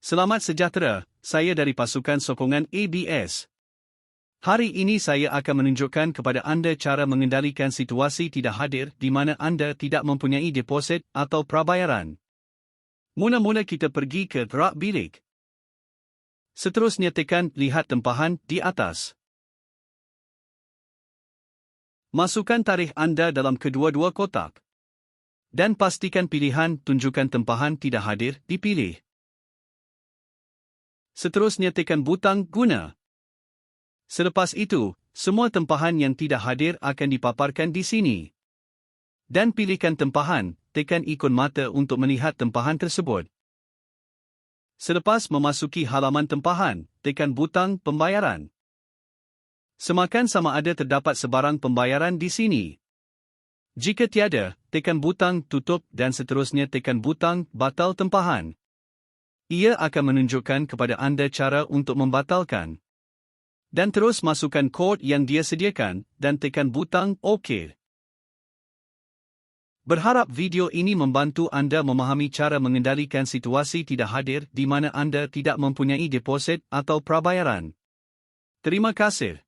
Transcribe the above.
Selamat sejahtera, saya dari pasukan sokongan ABS. Hari ini saya akan menunjukkan kepada anda cara mengendalikan situasi tidak hadir di mana anda tidak mempunyai deposit atau prabayaran. Mula-mula kita pergi ke rak bilik. Seterusnya tekan lihat tempahan di atas. Masukkan tarikh anda dalam kedua-dua kotak. Dan pastikan pilihan tunjukkan tempahan tidak hadir dipilih. Seterusnya tekan butang guna. Selepas itu, semua tempahan yang tidak hadir akan dipaparkan di sini. Dan pilihkan tempahan, tekan ikon mata untuk melihat tempahan tersebut. Selepas memasuki halaman tempahan, tekan butang pembayaran. Semakan sama ada terdapat sebarang pembayaran di sini. Jika tiada, tekan butang tutup dan seterusnya tekan butang batal tempahan. Ia akan menunjukkan kepada anda cara untuk membatalkan. Dan terus masukkan kod yang dia sediakan dan tekan butang OK. Berharap video ini membantu anda memahami cara mengendalikan situasi tidak hadir di mana anda tidak mempunyai deposit atau prabayaran. Terima kasih.